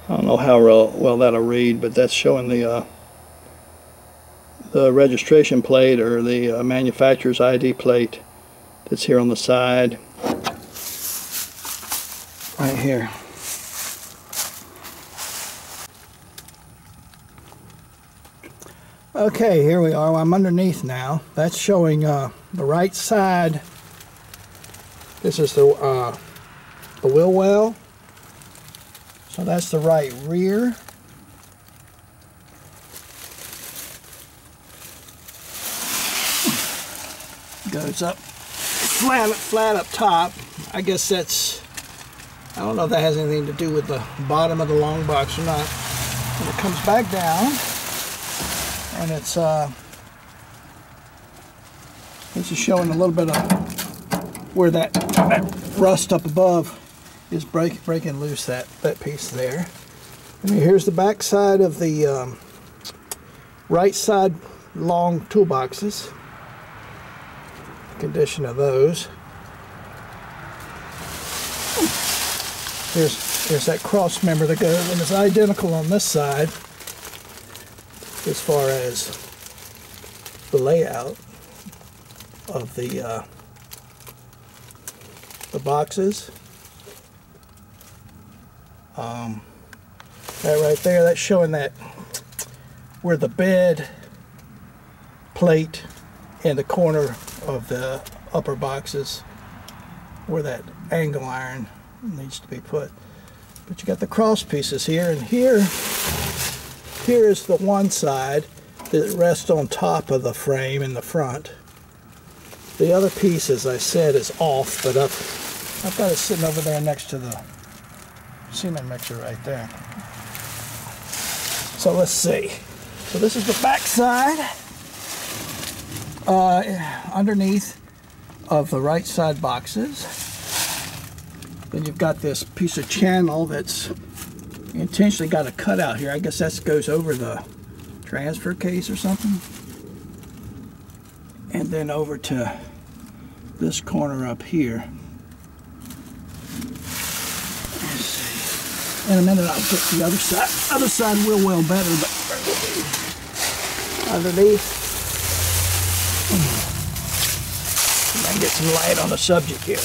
I don't know how well that'll read, but that's showing the registration plate, or the manufacturer's ID plate that's here on the side. Right here. Okay, here we are. I'm underneath now. That's showing the right side. This is the wheel well. So that's the right rear. Goes up flat up top. I guess that's, I don't know if that has anything to do with the bottom of the long box or not. And it comes back down, and it's this is showing a little bit of where that rust up above is breaking loose, that piece there. And here's the back side of the right side long toolboxes. Condition of those. There's that cross member that goes, and it's identical on this side as far as the layout of the boxes. That right there, that's showing that where the bed plate and the corner of the upper boxes, where that angle iron needs to be put. But you got the cross pieces here, and here is the one side that rests on top of the frame in the front. The other piece, as I said, is off, but I've got it sitting over there next to the cement mixer right there. So let's see. So this is the back side underneath of the right side boxes. Then you've got this piece of channel that's intentionally got a cutout here. I guess that goes over the transfer case or something. And then over to this corner up here. Let's see. In a minute I'll get the other side wheel well better, but underneath. I can get some light on the subject here.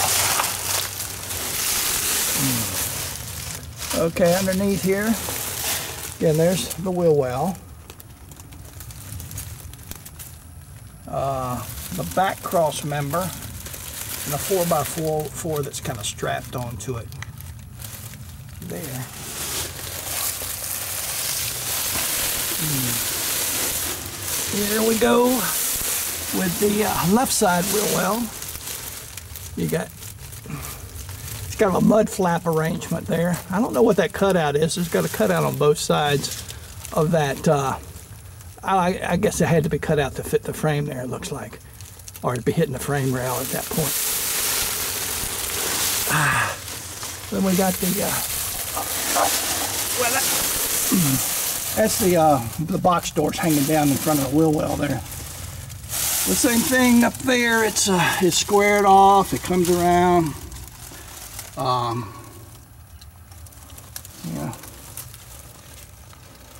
Okay, underneath here, again, there's the wheel well. The back cross member, and a 4x4 that's kind of strapped onto it. There. Here we go with the left side wheel well. You got, it's got a mud flap arrangement there. I don't know what that cutout is. It's got a cutout on both sides of that. I guess it had to be cut out to fit the frame there, it looks like. Or it'd be hitting the frame rail at that point. Then we got the, well, that's the box doors hanging down in front of the wheel well there. The same thing up there, it's squared off, it comes around. Yeah.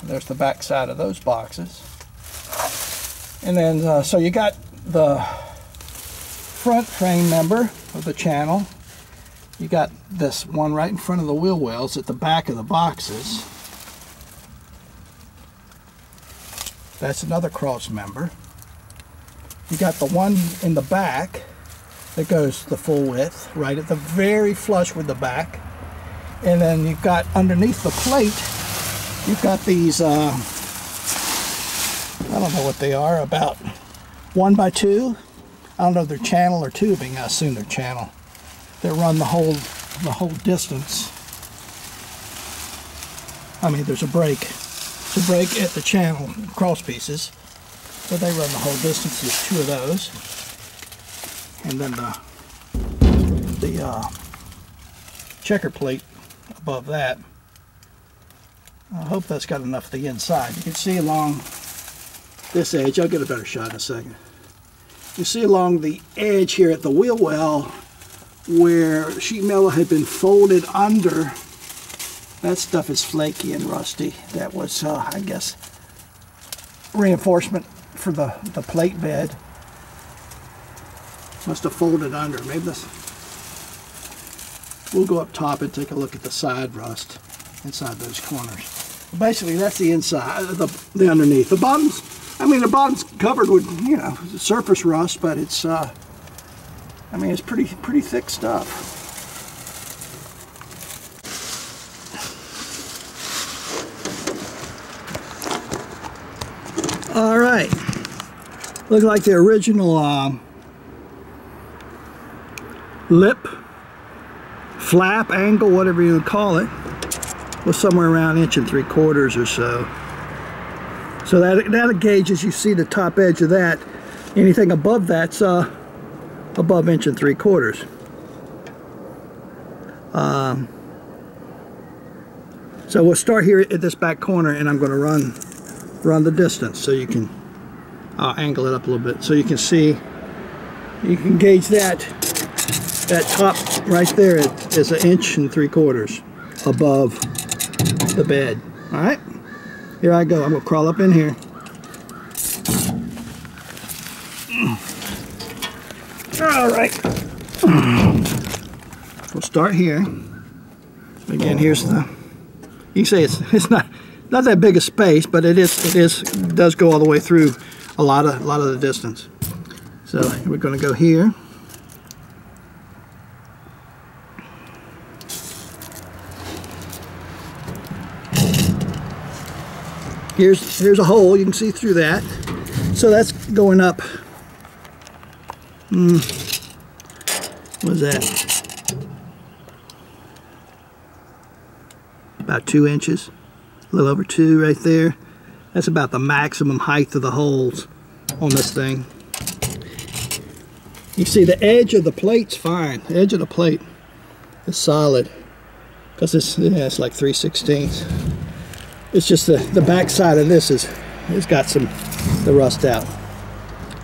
There's the back side of those boxes. And then, so you got the front frame member of the channel. You got this one right in front of the wheel wells at the back of the boxes. That's another cross member. You got the one in the back that goes the full width, right at the very flush with the back. And then you've got underneath the plate, you've got these, I don't know what they are, about 1x2. I don't know if they're channel or tubing. I assume they're channel. They run the whole distance. I mean, there's a break. There's a break at the channel cross pieces. So they run the whole distance. There's two of those. And then the checker plate above that. I hope that's got enough of the inside. You can see along this edge. I'll get a better shot in a second. You see along the edge here at the wheel well where sheet metal had been folded under That stuff is flaky and rusty. That was, I guess, reinforcement for the plate bed. Must have folded under. Maybe this. We'll go up top and take a look at the side rust inside those corners. Basically, that's the inside, the underneath. The bottom's, I mean, the bottom's covered with, you know, surface rust, but it's, I mean, it's pretty thick stuff. All right, looks like the original lip, flap, angle, whatever you would call it, was somewhere around 1 3/4 or so. So that gauges, you see the top edge of that. Anything above that's above 1 3/4. So we'll start here at this back corner, and I'm going to run the distance so you can angle it up a little bit so you can see, you can gauge that top right there is 1 3/4 above the bed. All right, here I go. I'm gonna crawl up in here. All right, we'll start here. Again, here's the, you can say it's not that big a space, but it does go all the way through a lot of the distance. So we're going to go here. Here's a hole. You can see through that. So that's going up. What is that? About 2 inches. A little over 2 right there. That's about the maximum height of the holes on this thing. You see the edge of the plate's fine. The edge of the plate is solid because it's like 3/16. It's just the back side of this has got the rust out.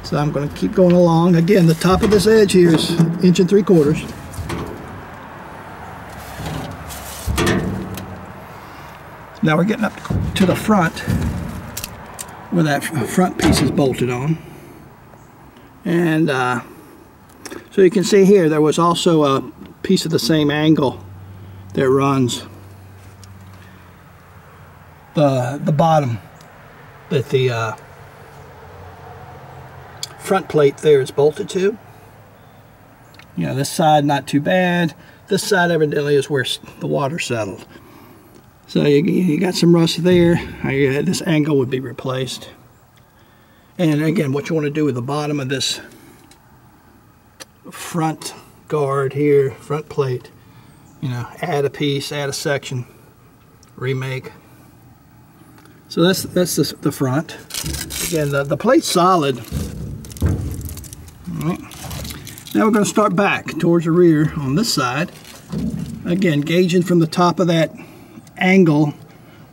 So I'm going to keep going along. Again, the top of this edge here is 1 3/4. Now we're getting up to the front where that front piece is bolted on. And so you can see here there was also a piece of the same angle that runs the bottom, that the front plate there is bolted to. You know, this side not too bad. This side evidently is where the water settled. So you got some rust there. This angle would be replaced. And again, what you want to do with the bottom of this front guard here, front plate, you know, add a piece, add a section, remake. So that's the front. Again, the plate's solid. All right. Now we're going to start back towards the rear on this side. Again, gauging from the top of that angle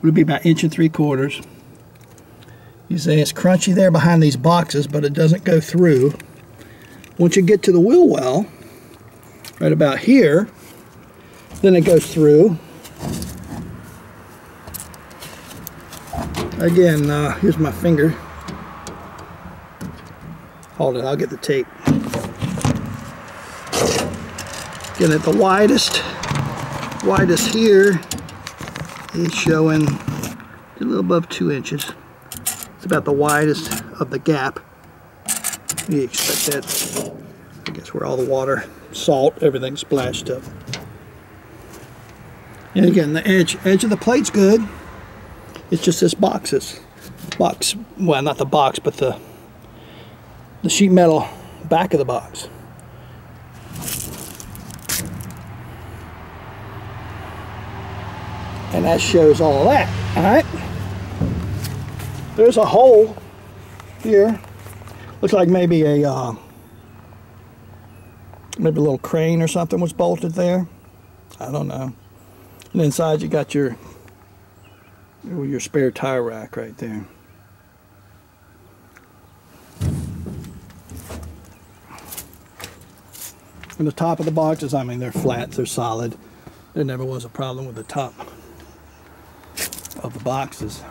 would be about 1 3/4. You say it's crunchy there behind these boxes, but it doesn't go through. Once you get to the wheel well, right about here, then it goes through. Again, here's my finger. Hold it, I'll get the tape. Get it the widest here is showing a little above 2 inches. It's about the widest of the gap. You expect that, I guess, where all the water, salt, everything splashed up. And again, the edge of the plate's good. It's just this box, well, not the box, but the sheet metal back of the box. And that shows all of that. All right. There's a hole here. Looks like maybe a little crane or something was bolted there. I don't know. And inside you got your spare tire rack right there. And the top of the boxes, I mean, they're flat, they're solid. There never was a problem with the top. of the boxes.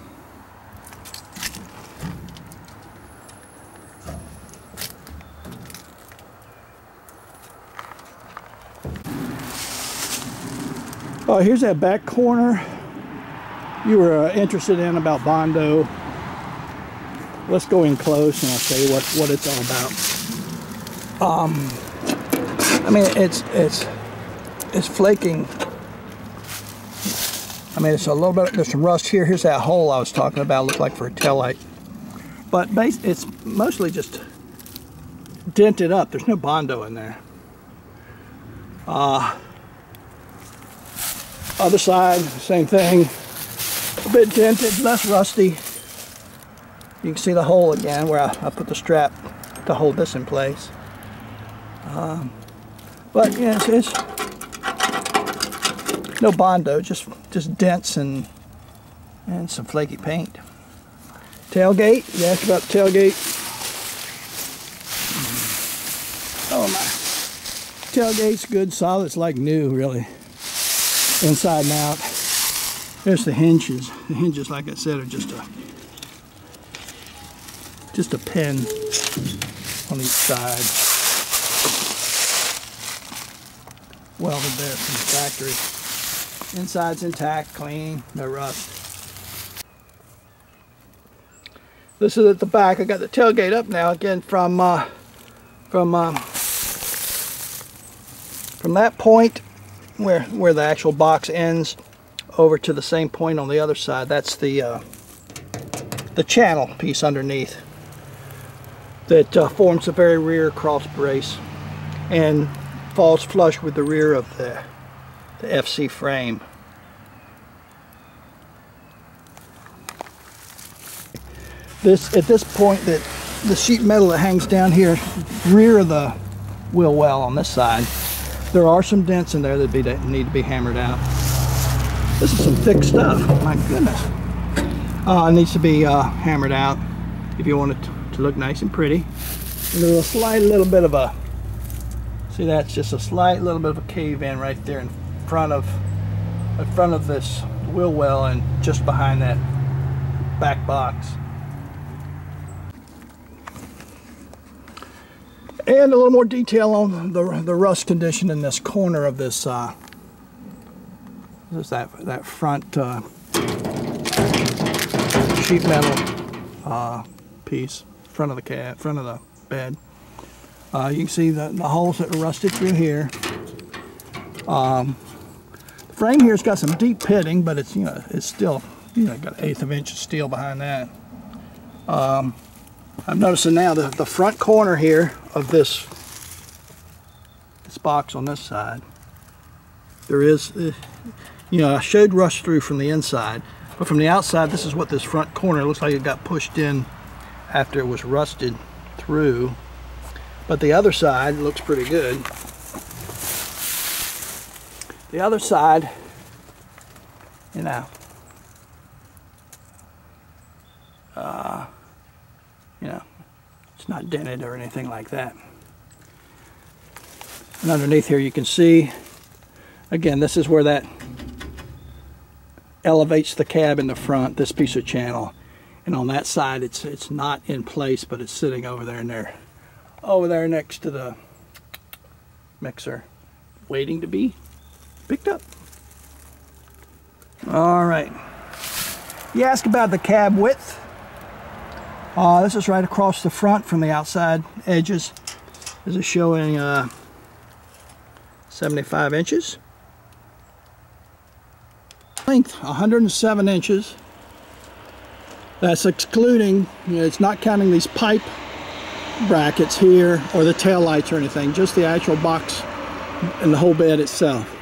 Oh, here's that back corner you were interested in about Bondo. Let's go in close and I'll show you what it's all about. I mean, it's flaking. I mean, it's a little bit, there's some rust here. Here's that hole I was talking about, looked like for a taillight. But it's mostly just dented up. There's no Bondo in there. Other side, same thing. A bit dented, less rusty. You can see the hole again where I put the strap to hold this in place. But yeah, it's no Bondo, just dents and some flaky paint. Tailgate, you asked about the tailgate. Oh my, tailgate's good, solid, it's like new really. Inside and out. There's the hinges. The hinges, like I said, are just a pin on each side. Welded there from the factory. Inside's intact, clean, no rust. This is at the back. I got the tailgate up now again from that point where the actual box ends over to the same point on the other side. That's the channel piece underneath that forms the very rear cross brace and falls flush with the rear of the FC frame. At this point, that the sheet metal that hangs down here, rear of the wheel well on this side, there are some dents in there that need to be hammered out. This is some thick stuff. My goodness. It needs to be hammered out if you want it to look nice and pretty. And there's a slight little bit of a, see, that's just a slight little bit of a cave in right there in front of this wheel well and just behind that back box. And a little more detail on the rust condition in this corner of this that front sheet metal piece, front of the cab, front of the bed. You can see the holes that are rusted through here. The frame here's got some deep pitting, but it's it's still got 1/8 of an inch of steel behind that. I'm noticing now that the front corner here of this box on this side, there is, I showed rust through from the inside, but from the outside, this is what this front corner looks like. It got pushed in after it was rusted through, but the other side looks pretty good. The other side, it's not dented or anything like that. And underneath here you can see, again, this is where that elevates the cab in the front, this piece of channel. And on that side it's not in place, but it's sitting over there next to the mixer, waiting to be picked up. All right. You ask about the cab width. This is right across the front from the outside edges. This is showing 75 inches. Length 107 inches. That's excluding, it's not counting these pipe brackets here or the tail lights or anything, just the actual box and the whole bed itself.